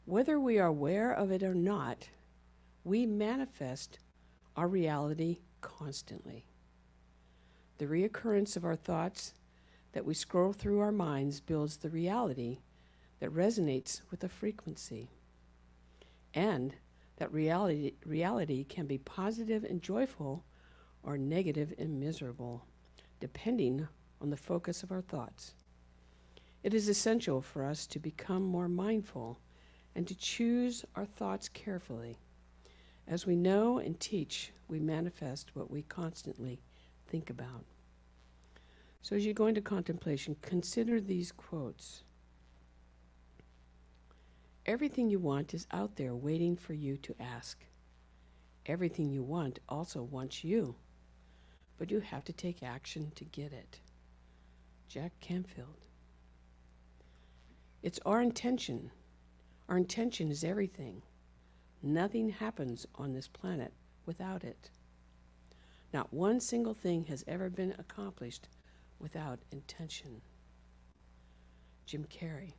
Whether we are aware of it or not, we manifest our reality constantly. The reoccurrence of our thoughts that we scroll through our minds builds the reality that resonates with a frequency. And that reality can be positive and joyful or negative and miserable, depending on the focus of our thoughts. It is essential for us to become more mindful and to choose our thoughts carefully. As we know and teach, we manifest what we constantly think about. So as you go into contemplation, consider these quotes. Everything you want is out there waiting for you to ask. Everything you want also wants you, but you have to take action to get it. Jack Canfield. It's our intention. Our intention is everything. Nothing happens on this planet without it. Not one single thing has ever been accomplished without intention. Jim Carrey.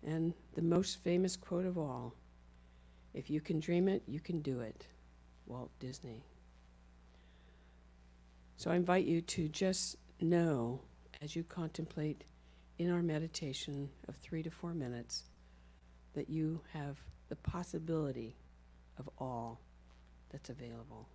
And the most famous quote of all, if you can dream it, you can do it. Walt Disney. So I invite you to just know, as you contemplate in our meditation of 3 to 4 minutes, that you have the possibility of all that's available.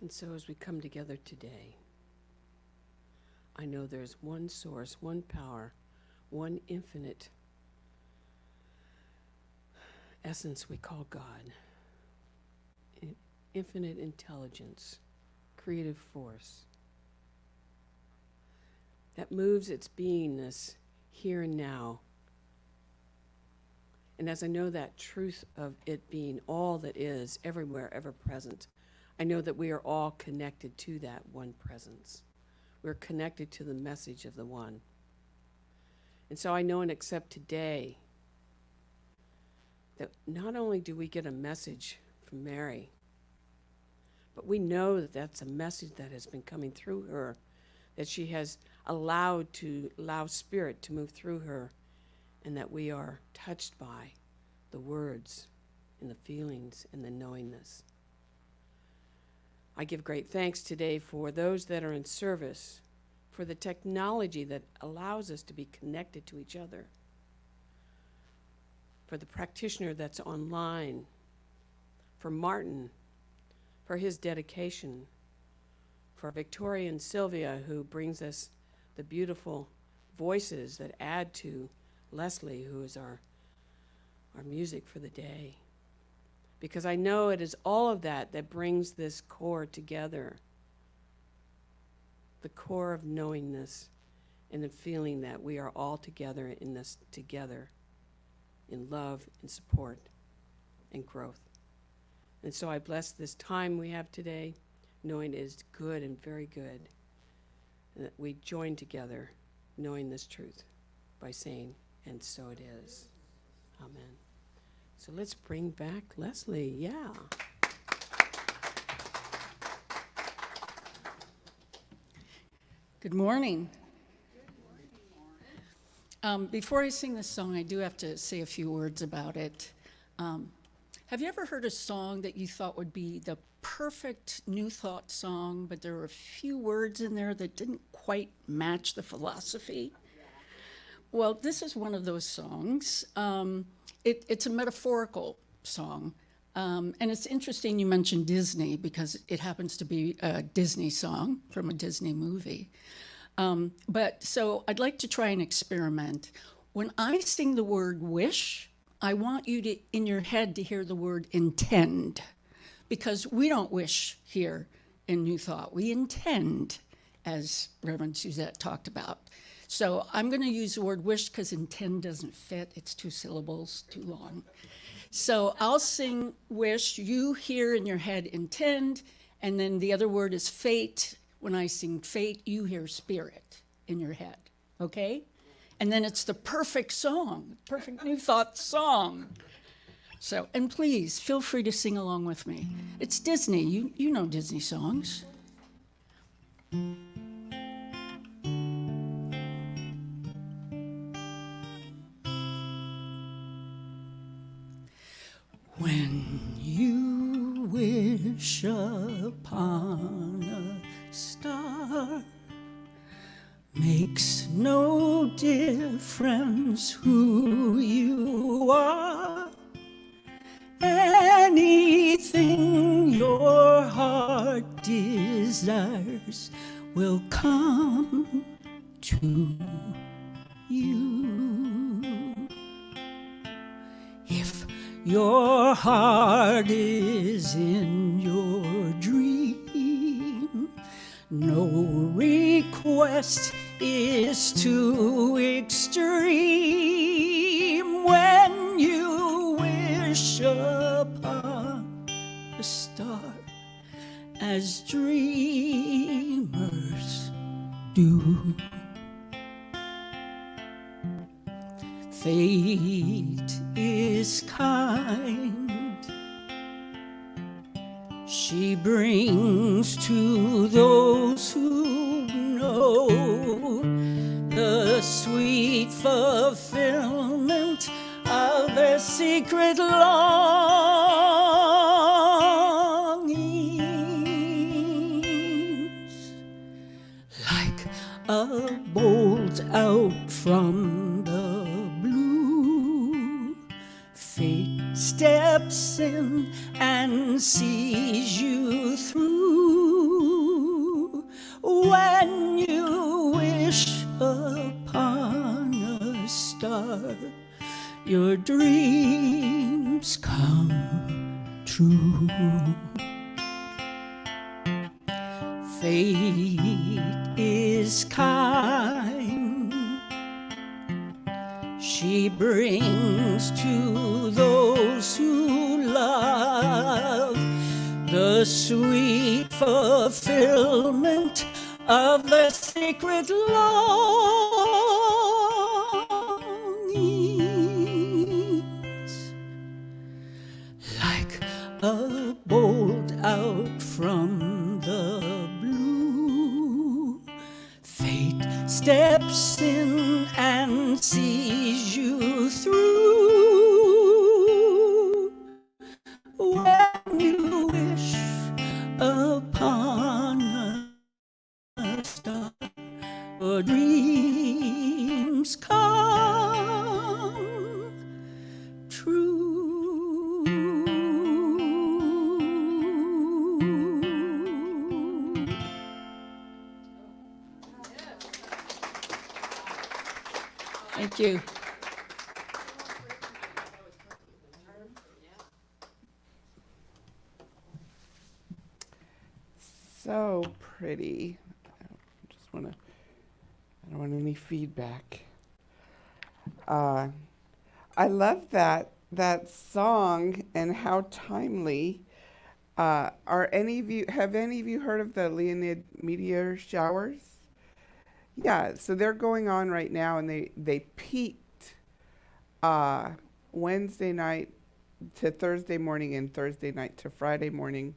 And so as we come together today, I know there's one source, one power, one infinite essence we call God. Infinite intelligence, creative force that moves its beingness here and now. And as I know that truth of it being all that is, everywhere, ever present, I know that we are all connected to that one presence. We're connected to the message of the one. And so I know and accept today that not only do we get a message from Mary, but we know that that's a message that has been coming through her, that she has allowed Spirit to move through her, and that we are touched by the words and the feelings and the knowingness. I give great thanks today for those that are in service, for the technology that allows us to be connected to each other, for the practitioner that's online, for Martin, for his dedication, for Victoria and Sylvia, who brings us the beautiful voices that add to Lesley, who is our music for the day. Because I know it is all of that that brings this core together, the core of knowingness and the feeling that we are all together in this together, in love and support and growth. And so I bless this time we have today, knowing it is good and very good, and that we join together knowing this truth by saying, and so it is. Amen. So let's bring back Lesley. Yeah. Good morning. Before I sing this song, I do have to say a few words about it. Have you ever heard a song that you thought would be the perfect New Thought song, but there were a few words in there that didn't quite match the philosophy? Well, this is one of those songs. It's a metaphorical song. And it's interesting you mentioned Disney, because it happens to be a Disney song from a Disney movie. But so I'd like to try and experiment. When I sing the word wish, I want you to, in your head, to hear the word intend, because we don't wish here in New Thought. We intend, as Reverend Suzette talked about. So I'm going to use the word wish because intend doesn't fit. It's 2 syllables, too long. So I'll sing wish. You hear in your head intend, and then the other word is fate. When I sing fate, you hear spirit in your head, okay? And then it's the perfect song, perfect New Thought song. So, and please, feel free to sing along with me. It's Disney. You know Disney songs. When you wish upon a star, makes no difference who you are. Anything your heart desires will come to you. If your heart is in your dream, no request is too extreme. When you wish upon a star, as dreamers do, fate is kind. She brings to those who know the sweet fulfillment of their secret longings. Like a bolt out from the blue, fate steps in and sees you through. when you wish upon a star, your dreams come true. Fate is kind. She brings to those who love the sweet fulfillment of their sacred longings. Like a bolt out from the blue, fate steps in and sees you through. When you wish upon a star, your dreams come true. Thank you. So pretty. I don't want any feedback. I love that song and how timely. Have any of you heard of the Leonid meteor showers? Yeah, so they're going on right now, and they peaked Wednesday night to Thursday morning and Thursday night to Friday morning.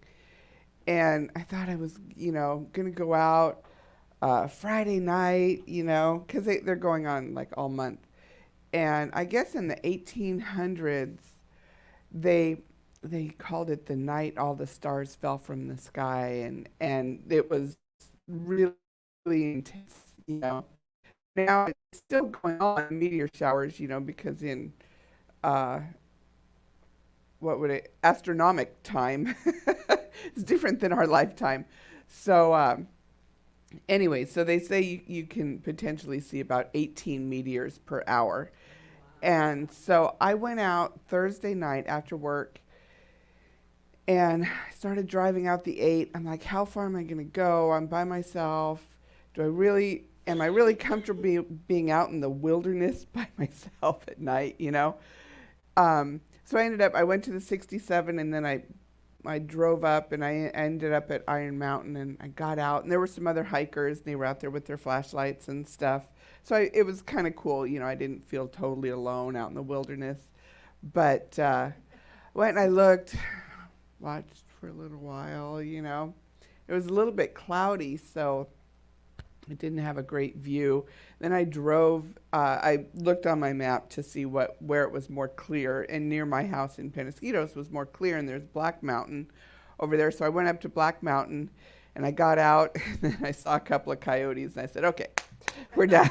And I thought I was, going to go out Friday night, because they're going on like all month. And I guess in the 1800s, they called it the night all the stars fell from the sky, and it was really intense, Now it's still going on, meteor showers, because in astronomic time is different than our lifetime. So anyway, so they say you can potentially see about 18 meteors per hour. And so I went out Thursday night after work and I started driving out the 8. I'm like, how far am I going to go? I'm by myself. Am I really comfortable being out in the wilderness by myself at night, So I went to the 67, and then I drove up, and I ended up at Iron Mountain, and I got out, and there were some other hikers, and they were out there with their flashlights and stuff. So it was kind of cool, I didn't feel totally alone out in the wilderness. But went and I watched for a little while, It was a little bit cloudy, so I didn't have a great view. Then I drove, I looked on my map to see where it was more clear, and near my house in Penasquitos was more clear, and there's Black Mountain over there. So I went up to Black Mountain, and I got out, and then I saw a couple of coyotes, and I said, okay, we're done.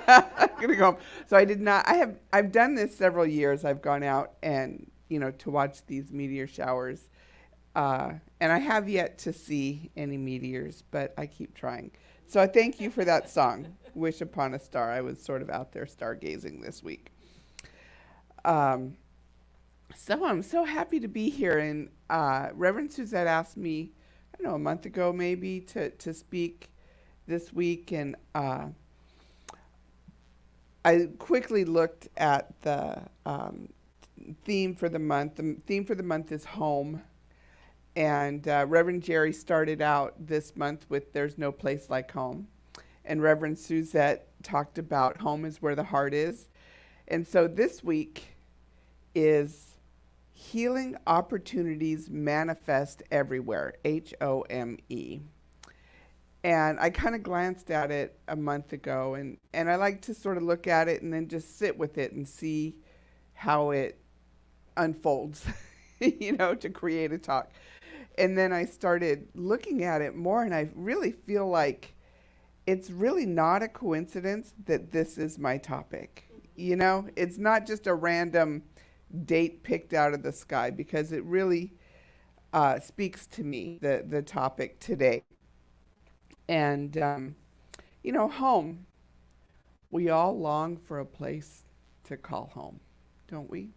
I'm gonna go home. So I've done this several years. I've gone out and, to watch these meteor showers, and I have yet to see any meteors, but I keep trying. So I thank you for that song, Wish Upon a Star. I was sort of out there stargazing this week. So I'm so happy to be here. And Reverend Suzette asked me, I don't know, a month ago maybe, to speak this week. And I quickly looked at the theme for the month. The theme for the month is home. And Reverend Jerry started out this month with There's No Place Like Home. And Reverend Suzette talked about home is where the heart is. And so this week is Healing Opportunities Manifest Everywhere, H.O.M.E. And I kind of glanced at it a month ago, and I like to sort of look at it and then just sit with it and see how it unfolds, to create a talk. And then I started looking at it more, and I really feel like it's really not a coincidence that this is my topic. It's not just a random date picked out of the sky, because it really speaks to me, the topic today. And, home. We all long for a place to call home, don't we?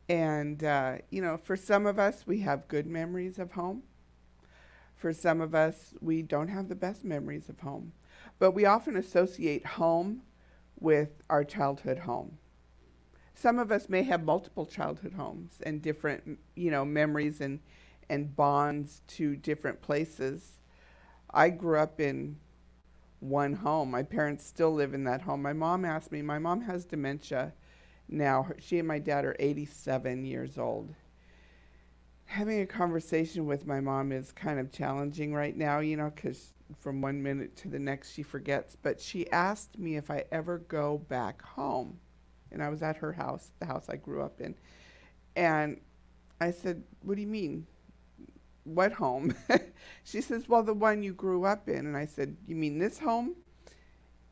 And, for some of us, we have good memories of home. For some of us, we don't have the best memories of home. But we often associate home with our childhood home. Some of us may have multiple childhood homes and different, memories and bonds to different places. I grew up in one home. My parents still live in that home. My mom asked me, my mom has dementia now. She and my dad are 87 years old. Having a conversation with my mom is kind of challenging right now, because from one minute to the next she forgets. But she asked me if I ever go back home. And I was at her house, the house I grew up in. And I said, what do you mean? What home? She says, well, the one you grew up in. And I said, you mean this home?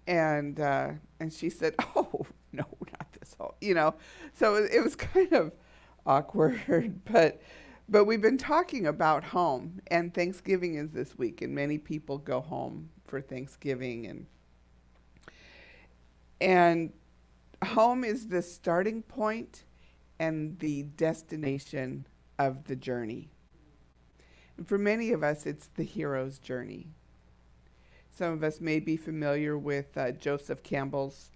And she said, oh, no, not this home. So it was kind of awkward, but we've been talking about home, and Thanksgiving is this week, and many people go home for Thanksgiving, and home is the starting point and the destination of the journey. And for many of us, it's the hero's journey. Some of us may be familiar with Joseph Campbell's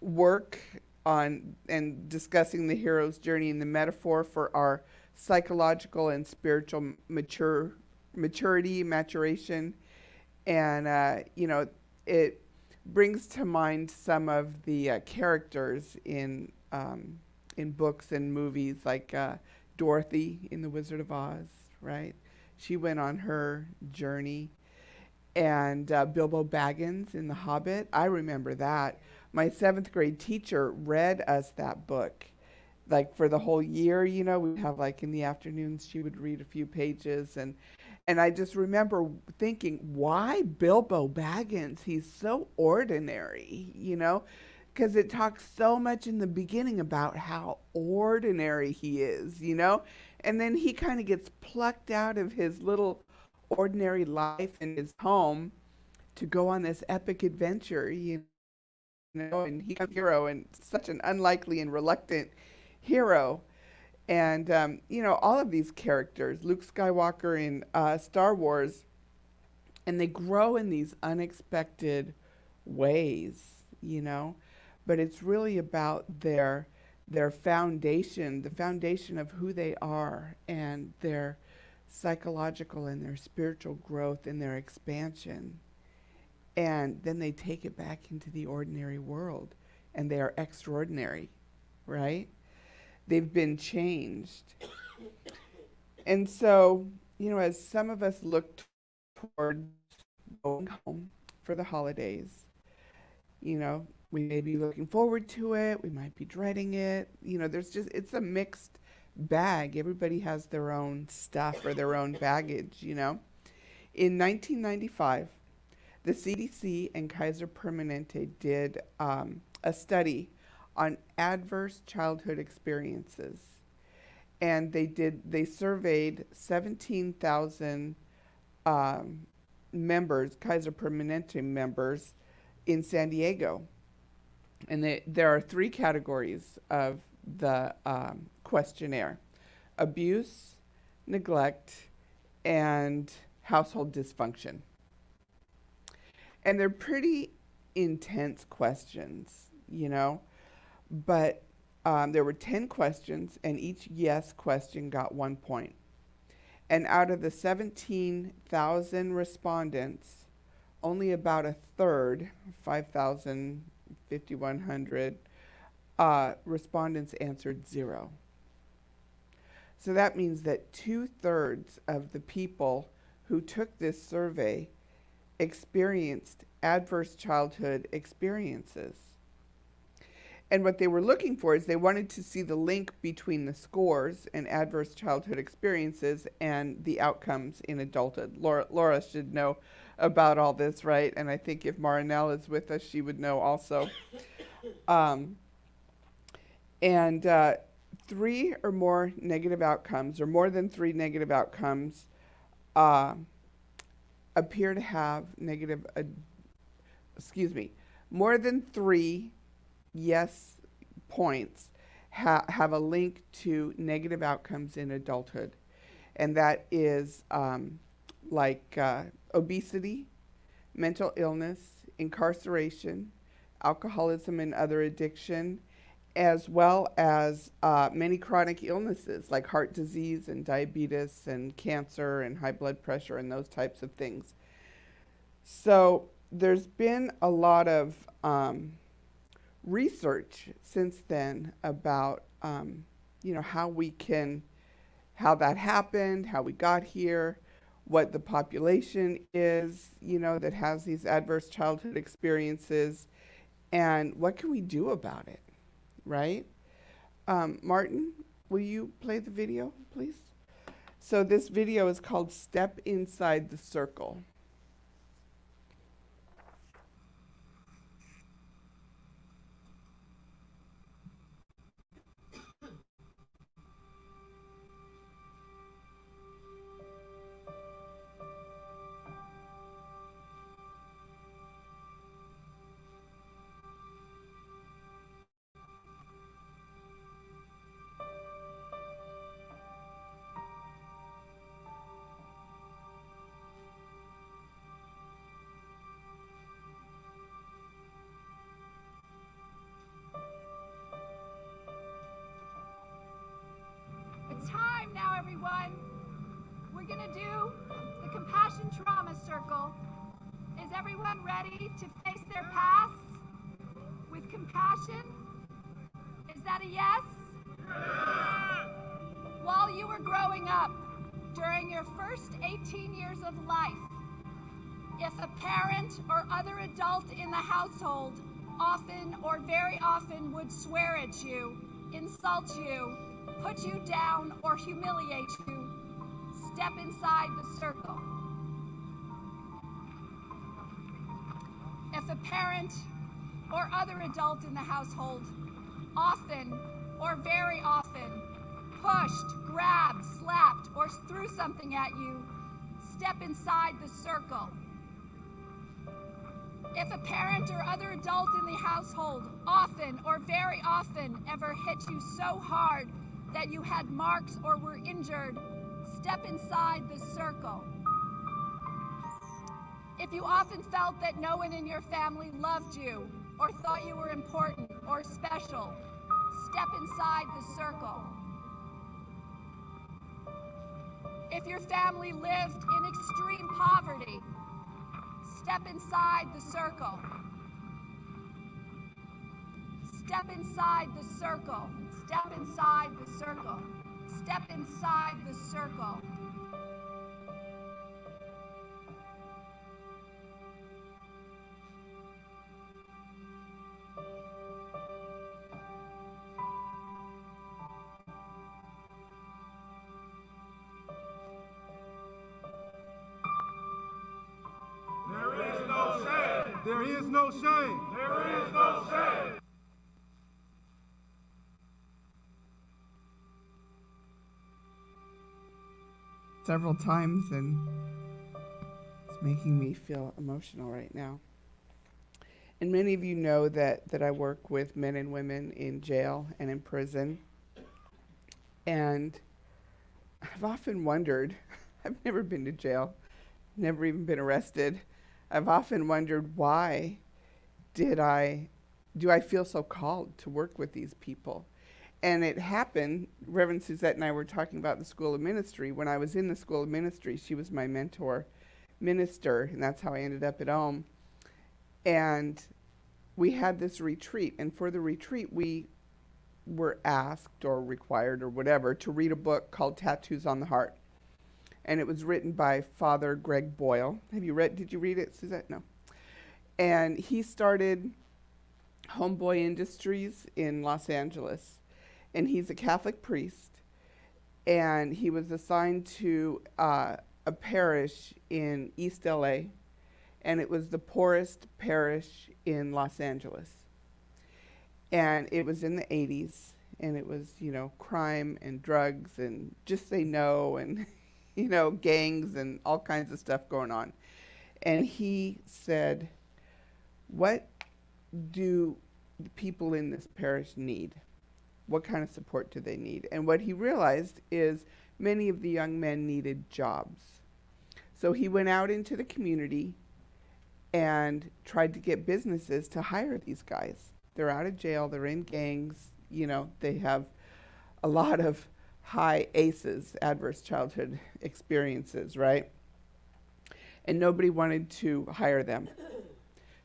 work on and discussing the hero's journey and the metaphor for our psychological and spiritual maturation. And, it brings to mind some of the characters in books and movies, like Dorothy in The Wizard of Oz, right? She went on her journey. And Bilbo Baggins in The Hobbit. I remember that. My 7th grade teacher read us that book. Like for the whole year, we'd have like in the afternoons, she would read a few pages. And I just remember thinking, why Bilbo Baggins? He's so ordinary, because it talks so much in the beginning about how ordinary he is, and then he kind of gets plucked out of his little ordinary life in his home to go on this epic adventure, and he's a hero, and such an unlikely and reluctant hero. And, all of these characters, Luke Skywalker in Star Wars, and they grow in these unexpected ways, but it's really about their foundation, the foundation of who they are, and their psychological and their spiritual growth and their expansion. And then they take it back into the ordinary world, and they are extraordinary, right? They've been changed. And so, as some of us look toward going home for the holidays, we may be looking forward to it, we might be dreading it. It's a mixed bag. Everybody has their own stuff or their own baggage, In 1995, the CDC and Kaiser Permanente did a study on adverse childhood experiences. And they surveyed 17,000 members, Kaiser Permanente members, in San Diego. And there are 3 categories of the questionnaire: abuse, neglect, and household dysfunction. And they're pretty intense questions, but there were 10 questions, and each yes question got 1 point. And out of the 17,000 respondents, only about a third, 5,000, 5,100 respondents answered 0. So that means that 2/3 of the people who took this survey experienced adverse childhood experiences. And what they were looking for is they wanted to see the link between the scores and adverse childhood experiences and the outcomes in adulthood. Laura should know about all this, right? And I think if Marinelle is with us, she would know also. And 3 or more negative outcomes, or more than 3 negative outcomes, appear to have more than 3 yes points have a link to negative outcomes in adulthood. And that is obesity, mental illness, incarceration, alcoholism and other addiction, as well as many chronic illnesses like heart disease and diabetes and cancer and high blood pressure and those types of things. So there's been a lot of research since then about how that happened, how we got here, what the population is, that has these adverse childhood experiences, and what can we do about it, right? Martin, will you play the video, please? So this video is called Step Inside the Circle. It's time now, everyone. We're going to do the Compassion Trauma Circle. Is everyone ready to face their past with compassion? Is that a yes? While you were growing up, during your first 18 years of life, if a parent or other adult in the household often or very often would swear at you, insult you, put you down, or humiliate you, step inside the circle. If a parent or other adult in the household often or very often pushed, grabbed, slapped, or threw something at you, step inside the circle. If a parent or other adult in the household often or very often ever hit you so hard that you had marks or were injured, step inside the circle. If you often felt that no one in your family loved you or thought you were important or special, step inside the circle. If your family lived in extreme poverty, step inside the circle. Step inside the circle. Step inside the circle. Step inside the circle. There is no shame. There is no shame. There is no shame. Several times, and it's making me feel emotional right now. And many of you know that I work with men and women in jail and in prison. And I've often wondered, I've never been to jail, never even been arrested. I've often wondered, why do I feel so called to work with these people? And it happened, Reverend Suzette and I were talking about the School of Ministry. When I was in the School of Ministry, she was my mentor minister, and that's how I ended up at H.O.M.E. And we had this retreat, and for the retreat, we were asked or required or whatever to read a book called Tattoos on the Heart. And it was written by Father Greg Boyle. Did you read it, Suzette? No. And he started Homeboy Industries in Los Angeles. And he's a Catholic priest. And he was assigned to a parish in East LA. And it was the poorest parish in Los Angeles. And it was in the 80s. And it was, crime and drugs and just say no and, gangs and all kinds of stuff going on. And he said, what do the people in this parish need? What kind of support do they need? And what he realized is many of the young men needed jobs. So he went out into the community and tried to get businesses to hire these guys. They're out of jail, they're in gangs, they have a lot of high ACEs, adverse childhood experiences, right? And nobody wanted to hire them.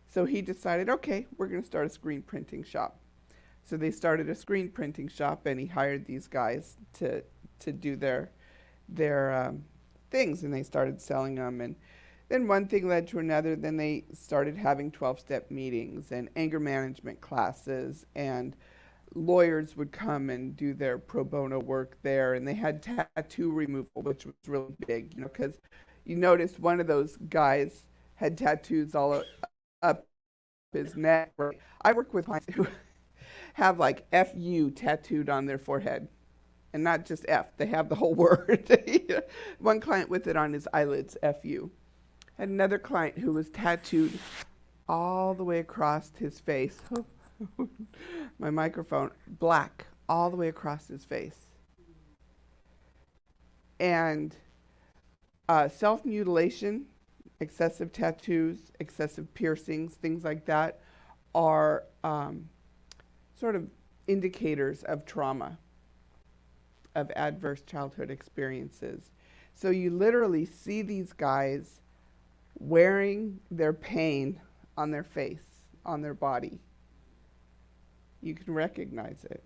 So he decided, okay, we're going to start a screen printing shop. So they started a screen printing shop, and he hired these guys to do their things, and they started selling them. And then one thing led to another. Then they started having 12-step meetings and anger management classes, and lawyers would come and do their pro bono work there. And they had tattoo removal, which was really big, because you noticed one of those guys had tattoos all up his neck. I work with clients who have like FU tattooed on their forehead. And not just F, they have the whole word. One client with it on his eyelids, FU. Had another client who was tattooed all the way across his face. My microphone, black, all the way across his face. And self-mutilation, excessive tattoos, excessive piercings, things like that are sort of indicators of trauma, of adverse childhood experiences. So you literally see these guys wearing their pain on their face, on their body. You can recognize it.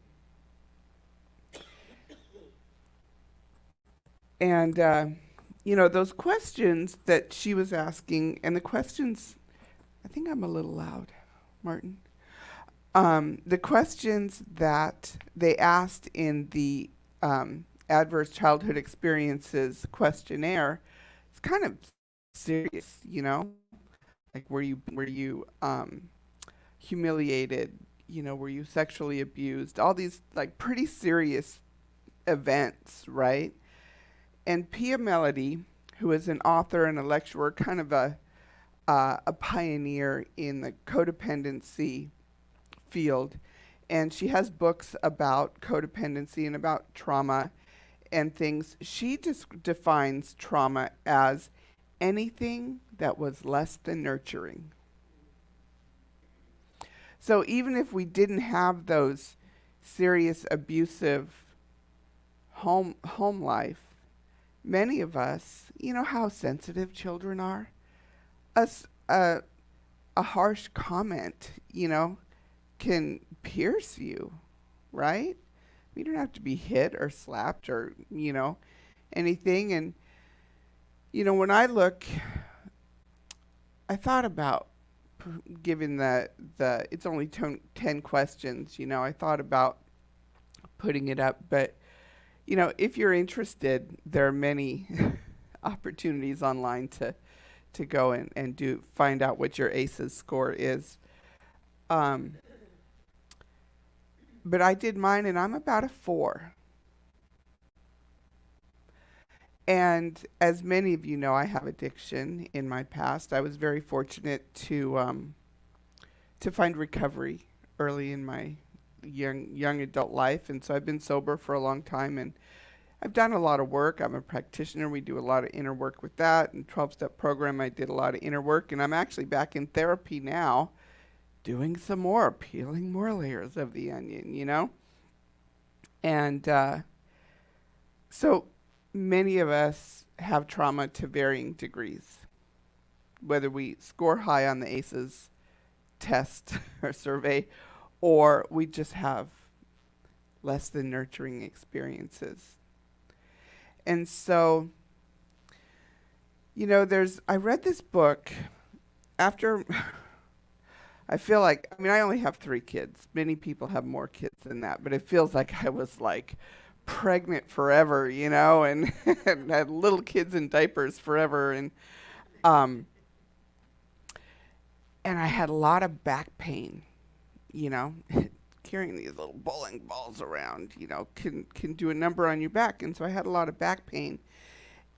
And, those questions that she was asking, and the questions, I think I'm a little loud, Martin. The questions that they asked in the adverse childhood experiences questionnaire, it's kind of serious, like were you humiliated, were you sexually abused, all these like pretty serious events, right? And Pia Melody, who is an author and a lecturer, kind of a pioneer in the codependency field, and she has books about codependency and about trauma and things. She just defines trauma as anything that was less than nurturing. So even if we didn't have those serious abusive home life, many of us, how sensitive children are. A harsh comment, can pierce you, right? We don't have to be hit or slapped or, anything. And, when I thought about given the it's only 10 questions, I thought about putting it up, but if you're interested, there are many opportunities online to go and find out what your ACEs score is. But I did mine, and I'm about a 4. And as many of you know, I have addiction in my past. I was very fortunate to find recovery early in my young adult life, and so I've been sober for a long time, and I've done a lot of work. I'm a practitioner. We do a lot of inner work with that. In 12-step program, I did a lot of inner work, and I'm actually back in therapy now, doing some more, peeling more layers of the onion, And so many of us have trauma to varying degrees, whether we score high on the ACEs test or survey, or we just have less than nurturing experiences. And so, I read this book after, I feel like, I only have 3 kids. Many people have more kids than that, but it feels like I was like pregnant forever, and, and had little kids in diapers forever. And I had a lot of back pain, carrying these little bowling balls around, can do a number on your back. And so I had a lot of back pain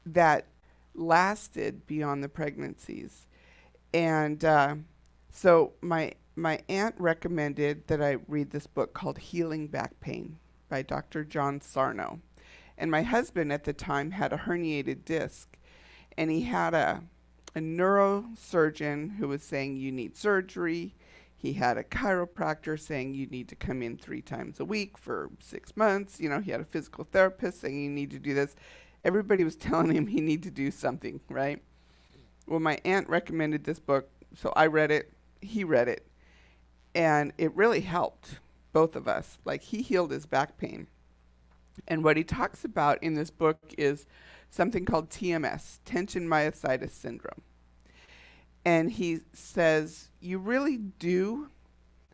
that lasted beyond the pregnancies. And so my aunt recommended that I read this book called Healing Back Pain by Dr. John Sarno. And my husband at the time had a herniated disc, and he had a neurosurgeon who was saying you need surgery. He had a chiropractor saying you need to come in 3 times a week for 6 months. You know, he had a physical therapist saying you need to do this. Everybody was telling him he needed to do something, right? Well, my aunt recommended this book, so I read it, he read it, and it really helped both of us. Like, he healed his back pain. And what he talks about in this book is something called TMS, tension myositis syndrome. And he says, you really do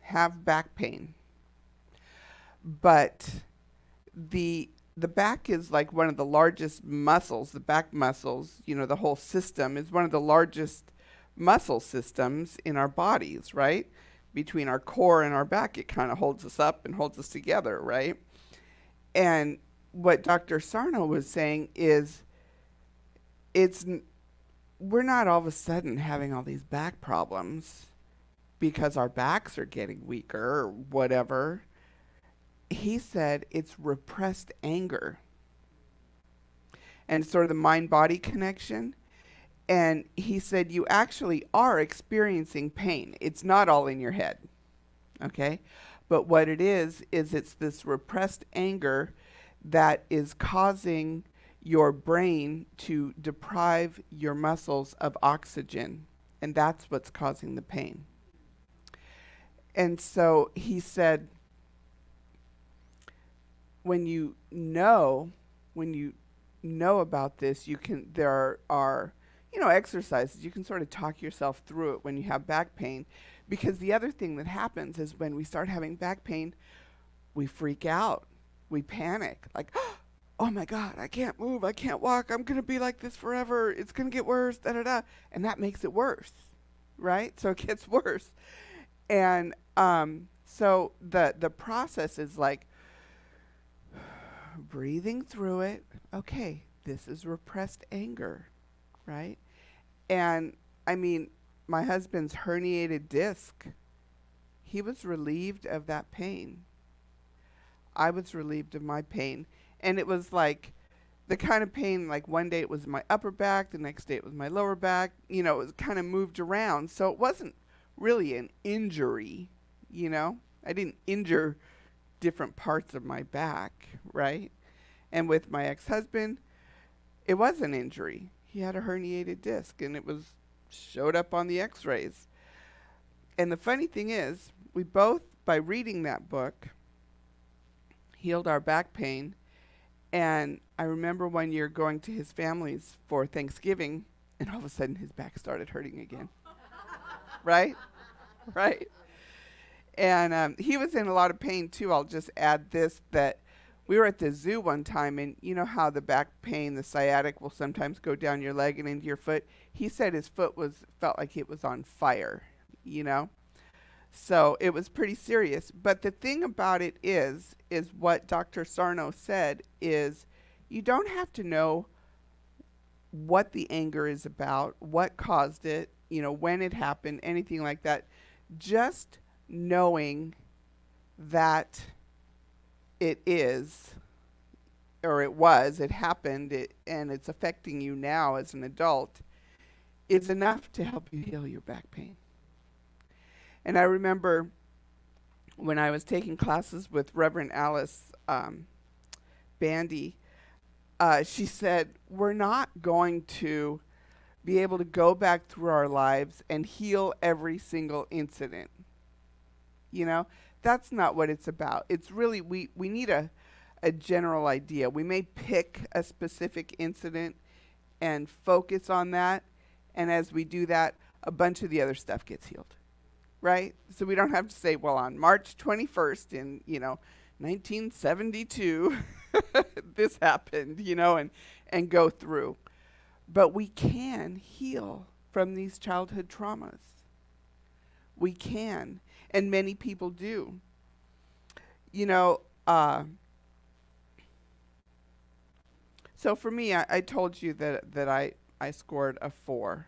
have back pain, but the back is like one of the largest muscles, the back muscles, you know, the whole system is one of the largest muscle systems in our bodies, right? Between our core and our back, it kind of holds us up and holds us together, right? And what Dr. Sarno was saying is we're not all of a sudden having all these back problems because our backs are getting weaker or whatever. He said it's repressed anger and sort of the mind-body connection. And he said you actually are experiencing pain. It's not all in your head, okay? But what it is it's this repressed anger that is causing your brain to deprive your muscles of oxygen. And that's what's causing the pain. And so he said, when you know about this, there are exercises. You can sort of talk yourself through it when you have back pain. Because the other thing that happens is when we start having back pain, we freak out. We panic. Like, oh my God, I can't move. I can't walk. I'm going to be like this forever. It's going to get worse, da da da. And that makes it worse, right? So it gets worse. And so the process is like, breathing through it. Okay, this is repressed anger, right? And I mean, my husband's herniated disc, he was relieved of that pain. I was relieved of my pain. And it was like the kind of pain, like one day it was my upper back, the next day it was my lower back. You know, it was kind of moved around. So it wasn't really an injury, you know? I didn't injure different parts of my back, right? And with my ex-husband, it was an injury. He had a herniated disc, and it showed up on the x-rays. And the funny thing is, we both, by reading that book, healed our back pain. And I remember one year going to his family's for Thanksgiving, and all of a sudden his back started hurting again. Right? Right? And he was in a lot of pain too. I'll just add this, that we were at the zoo one time, and you know how the back pain, the sciatic, will sometimes go down your leg and into your foot. He said his foot felt like it was on fire, you know? So it was pretty serious. But the thing about it is what Dr. Sarno said is you don't have to know what the anger is about, what caused it, you know, when it happened, anything like that. Just knowing that it is, or it was, it happened, and it's affecting you now as an adult, is enough to help you heal your back pain. And I remember when I was taking classes with Reverend Alice Bandy, she said, we're not going to be able to go back through our lives and heal every single incident. You know, that's not what it's about. It's really, we need a general idea. We may pick a specific incident and focus on that. And as we do that, a bunch of the other stuff gets healed. Right? So we don't have to say, well, on March 21st in, 1972, this happened, and go through. But we can heal from these childhood traumas. We can. And many people do. So for me, I told you that I scored a 4. What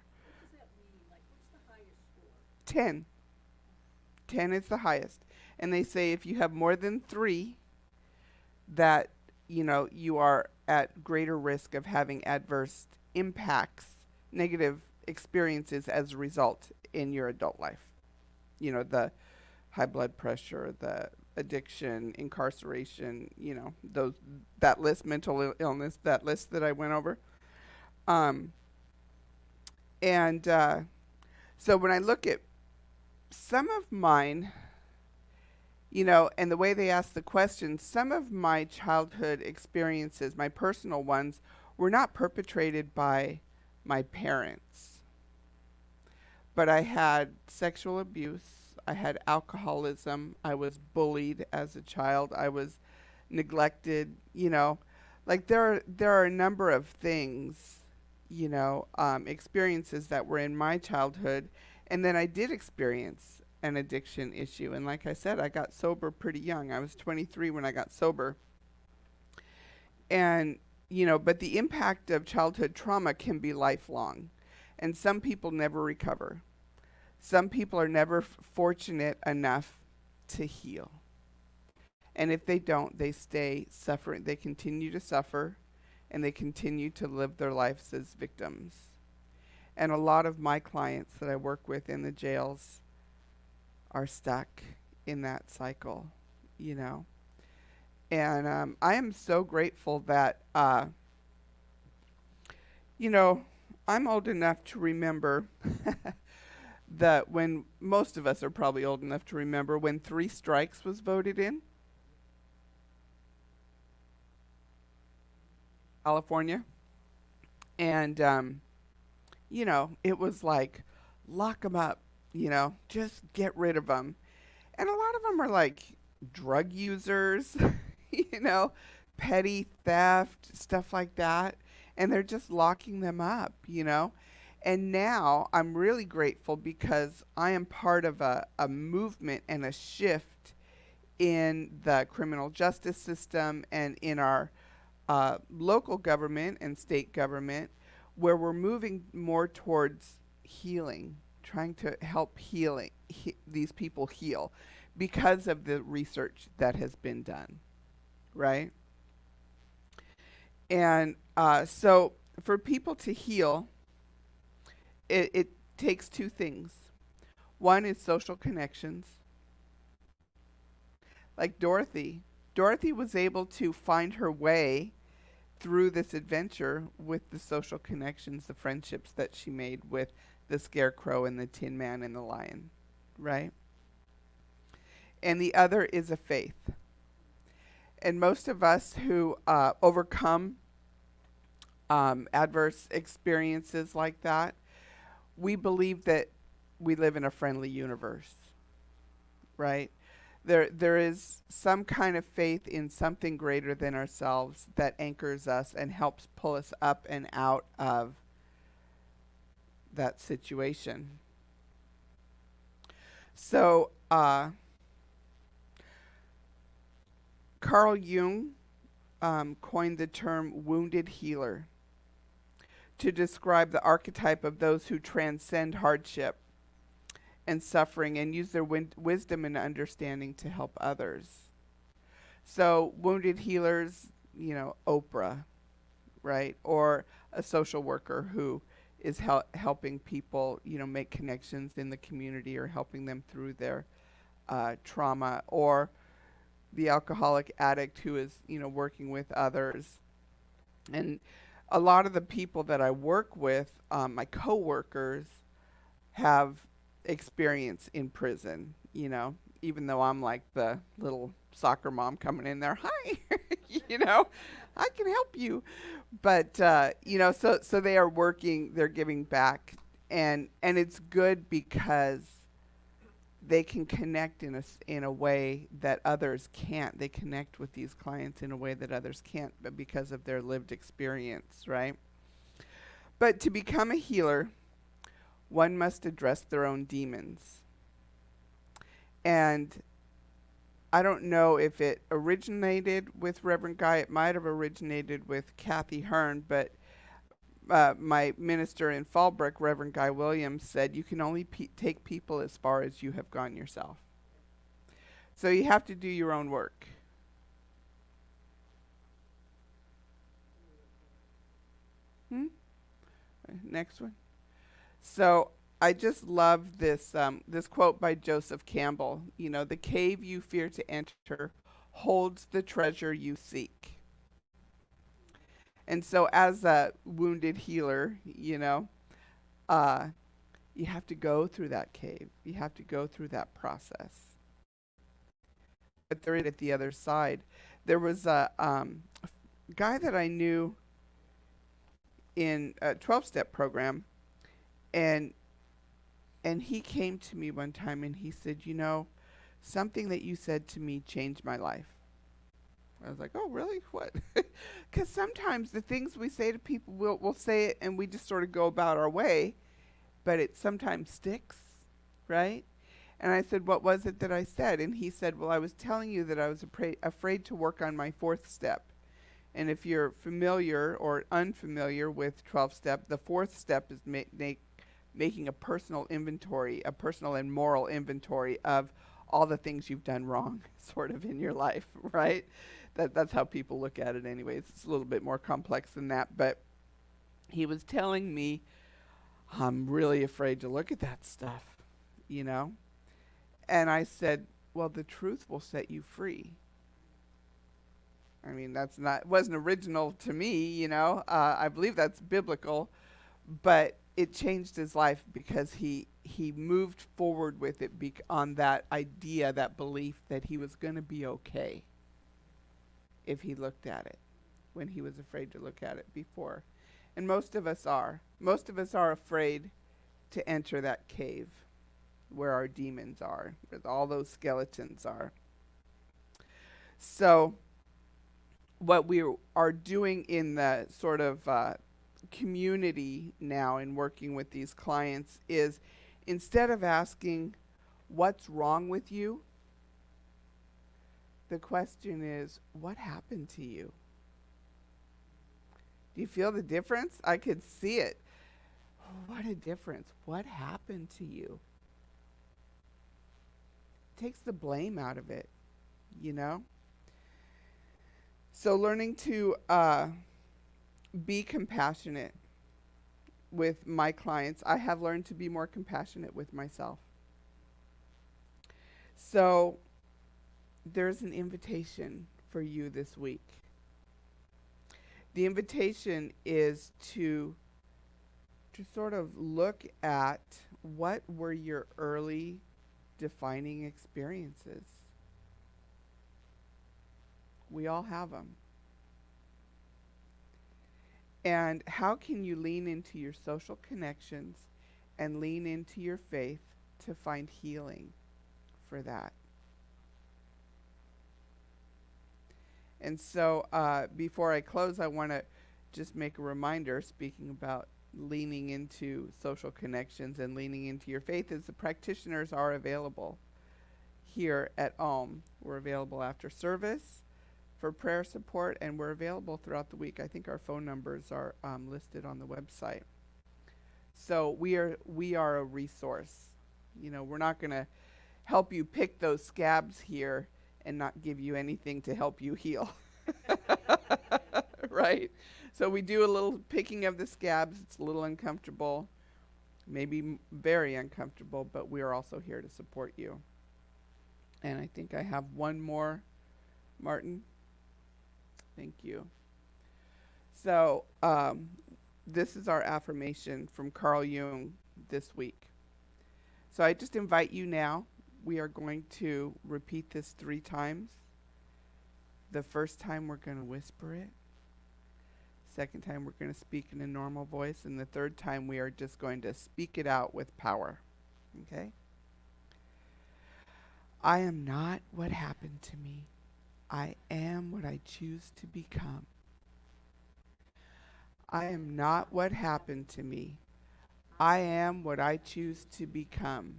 does that mean? Like, what's the highest 10. 10 is the highest. And they say if you have more than 3, that, you are at greater risk of having adverse impacts, negative experiences as a result in your adult life. The high blood pressure, the addiction, incarceration, that list, mental illness, that list that I went over. So when I look at some of mine, and the way they ask the questions, some of my childhood experiences, my personal ones, were not perpetrated by my parents. But I had sexual abuse. I had alcoholism. I was bullied as a child. I was neglected, Like there are a number of things, experiences that were in my childhood. And then I did experience an addiction issue. And like I said, I got sober pretty young. I was 23 when I got sober. And, but the impact of childhood trauma can be lifelong. And some people never recover. Some people are never fortunate enough to heal. And if they don't, they stay suffering. They continue to suffer, and they continue to live their lives as victims. And a lot of my clients that I work with in the jails are stuck in that cycle, And I am so grateful that, I'm old enough to remember that when most of us are probably old enough to remember when 3 strikes was voted in California. And, it was like, lock them up, just get rid of them. And a lot of them are like drug users, petty theft, stuff like that. And they're just locking them up, And now I'm really grateful because I am part of a movement and a shift in the criminal justice system and in our local government and state government, where we're moving more towards healing, trying to help these people heal because of the research that has been done, right? And so for people to heal, it takes 2 things. One is social connections. Like Dorothy. Dorothy was able to find her way through this adventure with the social connections, the friendships that she made with the Scarecrow and the Tin Man and the Lion, right? And the other is a faith. And most of us who overcome adverse experiences like that, we believe that we live in a friendly universe, right? There is some kind of faith in something greater than ourselves that anchors us and helps pull us up and out of that situation. So, Carl Jung coined the term wounded healer to describe the archetype of those who transcend hardship and suffering and use their wisdom and understanding to help others. So wounded healers, Oprah, right? Or a social worker who is helping people, make connections in the community or helping them through their trauma, or the alcoholic addict who is, working with others. And a lot of the people that I work with, my coworkers, have experience in prison, even though I'm like the little soccer mom coming in there, hi, I can help you. But, so they are working, they're giving back, and it's good because they can connect in a way that others can't. They connect with these clients in a way that others can't, but because of their lived experience, right? But to become a healer, one must address their own demons. And I don't know if it originated with Reverend Guy. It might have originated with Kathy Hearn, but my minister in Fallbrook, Reverend Guy Williams, said, you can only take people as far as you have gone yourself. So you have to do your own work. Next one. So I just love this this quote by Joseph Campbell. You know, the cave you fear to enter holds the treasure you seek. And so as a wounded healer, you know, you have to go through that cave. You have to go through that process. But they're at the other side. There was a guy that I knew in a 12-step program, and he came to me one time and he said, you know, something that you said to me changed my life. I was like, oh, really? What? Because sometimes the things we say to people, we'll say it and we just sort of go about our way, but it sometimes sticks, right? And I said, what was it that I said? And he said, well, I was telling you that I was afraid to work on my 4th step. And if you're familiar or unfamiliar with 12-step, the 4th step is making a personal inventory, a personal and moral inventory of all the things you've done wrong, sort of, in your life, right? That's how people look at it anyways. It's a little bit more complex than that. But he was telling me, I'm really afraid to look at that stuff, you know? And I said, well, the truth will set you free. I mean, wasn't original to me, you know? I believe that's biblical, but it changed his life because he moved forward with it on that idea, that belief that he was going to be okay if he looked at it when he was afraid to look at it before. And most of us are. Most of us are afraid to enter that cave where our demons are, where all those skeletons are. So what we are doing in the sort of community now in working with these clients is, instead of asking what's wrong with you, the question is, what happened to you? Do you feel the difference? I could see it. Oh, what a difference. What happened to you? It takes the blame out of it, you know? So learning to be compassionate with my clients, I have learned to be more compassionate with myself. So there's an invitation for you this week. The invitation is to sort of look at what were your early defining experiences. We all have them. And how can you lean into your social connections and lean into your faith to find healing for that? And so before I close, I want to just make a reminder, speaking about leaning into social connections and leaning into your faith, is the practitioners are available here at H.O.M.E. We're available after service for prayer support, and we're available throughout the week. I think our phone numbers are listed on the website. So we are a resource. You know, we're not going to help you pick those scabs here and not give you anything to help you heal. Right? So we do a little picking of the scabs. It's a little uncomfortable, maybe very uncomfortable, but we are also here to support you. And I think I have one more, Martin. Thank you. So this is our affirmation from Carl Jung this week. So I just invite you now. We are going to repeat this 3 times. The first time we're going to whisper it. Second time we're going to speak in a normal voice. And the third time we are just going to speak it out with power. Okay? I am not what happened to me. I am what I choose to become. I am not what happened to me. I am what I choose to become.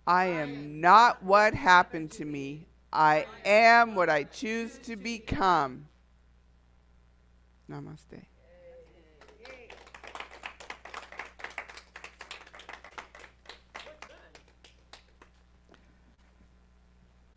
I am not what happened to me. I am what I choose to become. Namaste.